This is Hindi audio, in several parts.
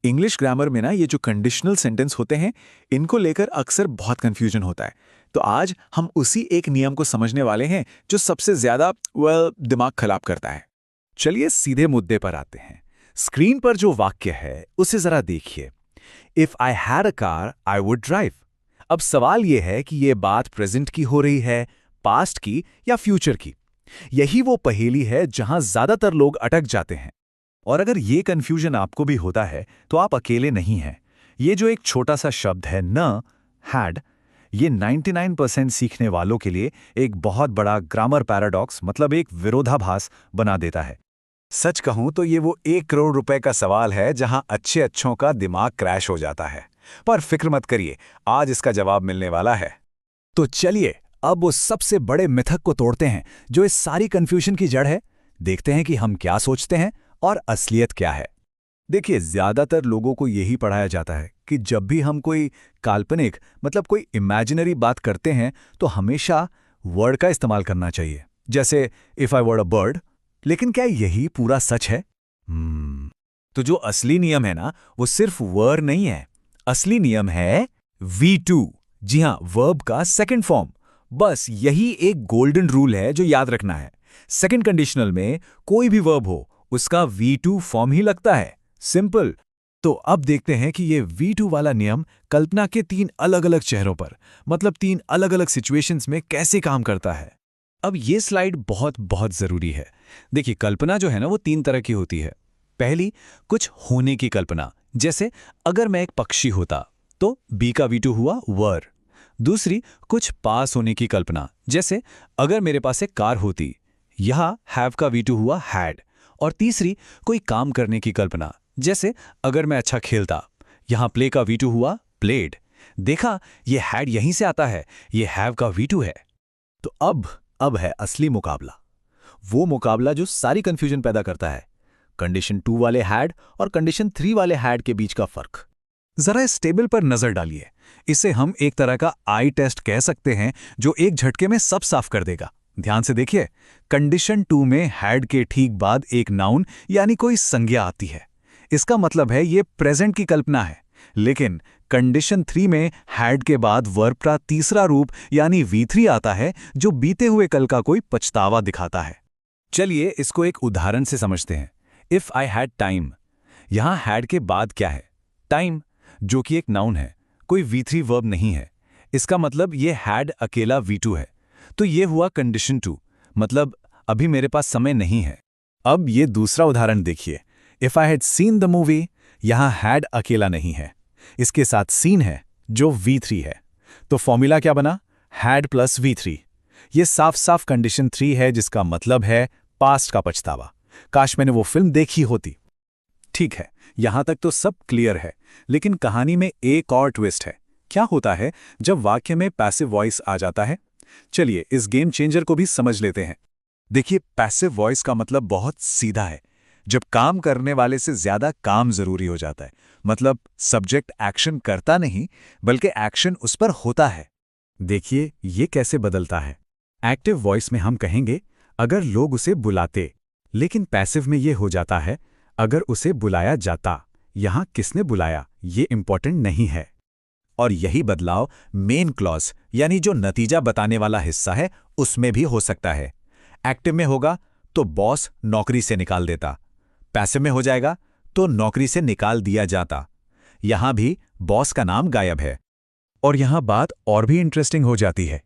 इंग्लिश ग्रामर में ना ये जो कंडीशनल सेंटेंस होते हैं, इनको लेकर अक्सर बहुत कंफ्यूजन होता है। तो आज हम उसी एक नियम को समझने वाले हैं जो सबसे ज्यादा दिमाग खराब करता है। चलिए सीधे मुद्दे पर आते हैं। स्क्रीन पर जो वाक्य है उसे जरा देखिए। If I had a car I would drive. अब सवाल यह है कि यह बात प्रेजेंट की हो रही है, पास्ट की या फ्यूचर की। यही वो पहेली है जहां ज्यादातर लोग अटक जाते हैं। और अगर ये कंफ्यूजन आपको भी होता है तो आप अकेले नहीं हैं। ये जो एक छोटा सा शब्द है न, हैड, ये 99% सीखने वालों के लिए एक बहुत बड़ा ग्रामर पैराडॉक्स, मतलब एक विरोधाभास बना देता है। सच कहूं तो ये वो 1 करोड़ रुपए का सवाल है जहां अच्छे अच्छों का दिमाग क्रैश हो जाता है। पर फिक्र मत करिए, आज इसका जवाब मिलने वाला है। तो चलिए अब उस सबसे बड़े मिथक को तोड़ते हैं जो इस सारी कंफ्यूजन की जड़ है। देखते हैं कि हम क्या सोचते हैं और असलियत क्या है। देखिए, ज्यादातर लोगों को यही पढ़ाया जाता है कि जब भी हम कोई काल्पनिक, मतलब कोई इमेजिनरी बात करते हैं तो हमेशा वर्ड का इस्तेमाल करना चाहिए, जैसे if I were a bird. लेकिन क्या यही पूरा सच है? तो जो असली नियम है ना, वो सिर्फ वर नहीं है। असली नियम है V2। जी हां, वर्ब का सेकंड फॉर्म। बस यही एक गोल्डन रूल है जो याद रखना है। सेकंड कंडीशनल में कोई भी वर्ब हो, उसका V2 फॉर्म ही लगता है। सिंपल। तो अब देखते हैं कि ये V2 वाला नियम कल्पना के 3 अलग अलग चेहरों पर, मतलब 3 अलग अलग सिचुएशंस में कैसे काम करता है। अब ये स्लाइड बहुत बहुत जरूरी है। देखिए, कल्पना जो है ना, वो 3 तरह की होती है। पहली, कुछ होने की कल्पना, जैसे अगर मैं एक पक्षी होता तो बी का V2 हुआ वर। दूसरी, कुछ पास होने की कल्पना, जैसे अगर मेरे पास एक कार होती, यहां हैव का V2 हुआ हैड। और तीसरी, कोई काम करने की कल्पना, जैसे अगर मैं अच्छा खेलता, यहां प्ले का V2 हुआ प्लेड। देखा, ये हैड यहीं से आता है, ये हैव का V2 है। तो अब है असली मुकाबला। वो मुकाबला जो सारी कंफ्यूजन पैदा करता है। कंडीशन 2 वाले हैड और कंडीशन 3 वाले हैड के बीच का फर्क। जरा इस टेबल पर नजर डालिए। इसे हम एक तरह का आई टेस्ट कह सकते हैं जो एक झटके में सब साफ कर देगा। ध्यान से देखिए, कंडीशन 2 में हैड के ठीक बाद एक नाउन यानी कोई संज्ञा आती है। इसका मतलब है ये प्रेजेंट की कल्पना है। लेकिन कंडीशन 3 में हैड के बाद वर्ब का तीसरा रूप यानी V3 आता है, जो बीते हुए कल का कोई पछतावा दिखाता है। चलिए इसको एक उदाहरण से समझते हैं। इफ आई हैड टाइम, यहां हैड के बाद क्या है? टाइम, जो कि एक नाउन है, कोई V3 वर्ब नहीं है। इसका मतलब ये हैड अकेला V2 है। तो ये हुआ कंडीशन 2, मतलब अभी मेरे पास समय नहीं है। अब ये दूसरा उदाहरण देखिए। If I had seen the movie, यहां हैड अकेला नहीं है, इसके साथ सीन है जो V3 है। तो फॉर्मूला क्या बना? Had plus V3। ये साफ साफ कंडीशन 3 है, जिसका मतलब है पास्ट का पछतावा। काश मैंने वो फिल्म देखी होती। ठीक है, यहां तक तो सब क्लियर है। लेकिन कहानी में एक और ट्विस्ट है। क्या होता है जब वाक्य में पैसिव वॉइस आ जाता है? चलिए इस गेम चेंजर को भी समझ लेते हैं। देखिए, पैसिव वॉइस का मतलब बहुत सीधा है। जब काम करने वाले से ज्यादा काम जरूरी हो जाता है, मतलब सब्जेक्ट एक्शन करता नहीं बल्कि एक्शन उस पर होता है। देखिए ये कैसे बदलता है। एक्टिव वॉइस में हम कहेंगे अगर लोग उसे बुलाते, लेकिन पैसिव में ये हो जाता है अगर उसे बुलाया जाता। यहां किसने बुलाया ये इंपॉर्टेंट नहीं है। और यही बदलाव मेन क्लॉज यानी जो नतीजा बताने वाला हिस्सा है उसमें भी हो सकता है। एक्टिव में होगा तो बॉस नौकरी से निकाल देता, पैसिव में हो जाएगा तो नौकरी से निकाल दिया जाता। यहां भी बॉस का नाम गायब है। और यहां बात और भी इंटरेस्टिंग हो जाती है।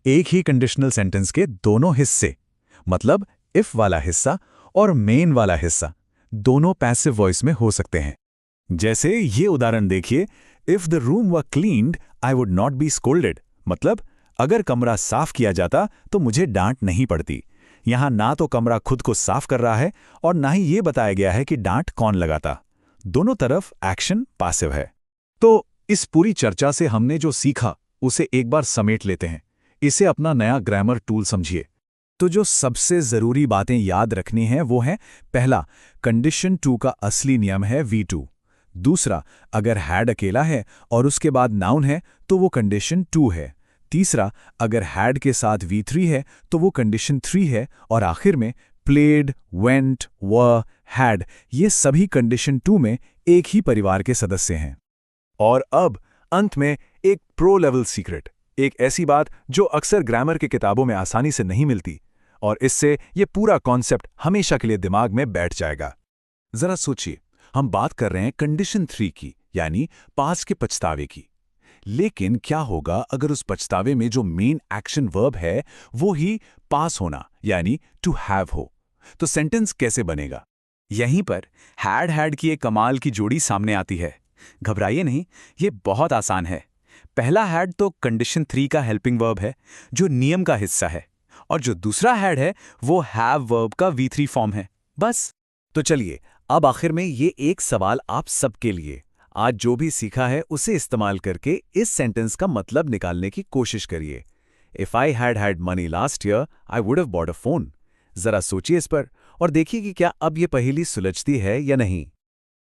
एक ही कंडीशनल सेंटेंस के दोनों हिस्से, मतलब इफ वाला हिस्सा और मेन वाला हिस्सा, दोनों पैसिव वॉइस में हो सकते हैं। जैसे ये उदाहरण देखिए, if the room were cleaned I would not be scolded, मतलब अगर कमरा साफ किया जाता तो मुझे डांट नहीं पड़ती। यहां ना तो कमरा खुद को साफ कर रहा है और ना ही ये बताया गया है कि डांट कौन लगाता। दोनों तरफ एक्शन पासिव है। तो इस पूरी चर्चा से हमने जो सीखा उसे एक बार समेट लेते हैं। इसे अपना नया ग्रामर टूल समझिए। तो जो सबसे जरूरी बातें याद रखनी हैं वो है, पहला, कंडीशन 2 का असली नियम है V2। दूसरा, अगर हैड अकेला है और उसके बाद नाउन है तो वो कंडीशन 2 है। तीसरा, अगर हैड के साथ V3 है तो वो कंडीशन 3 है। और आखिर में played, went, were, had ये सभी कंडीशन 2 में एक ही परिवार के सदस्य हैं। और अब अंत में एक प्रो लेवल सीक्रेट, एक ऐसी बात जो अक्सर ग्रामर की किताबों में आसानी से नहीं मिलती, और इससे ये पूरा कॉन्सेप्ट हमेशा के लिए दिमाग में बैठ जाएगा। जरा सोचिए, हम बात कर रहे हैं कंडीशन 3 की, यानी पास के पछतावे की। लेकिन क्या होगा अगर उस पछतावे में जो मेन एक्शन वर्ब है वो ही पास होना यानी टू हैव हो? तो सेंटेंस कैसे बनेगा? यहीं पर हैड की एक कमाल की जोड़ी सामने आती है। घबराइए नहीं, ये बहुत आसान है। पहला हैड तो कंडीशन 3 का हेल्पिंग वर्ब है जो नियम का हिस्सा है, और जो दूसरा हैड है वो हैव वर्ब का V3 फॉर्म है। बस। तो चलिए अब आखिर में ये एक सवाल आप सबके लिए। आज जो भी सीखा है उसे इस्तेमाल करके इस सेंटेंस का मतलब निकालने की कोशिश करिए। If I had had money last year I would have bought a phone. जरा सोचिए इस पर और देखिए कि क्या अब ये पहेली सुलझती है या नहीं।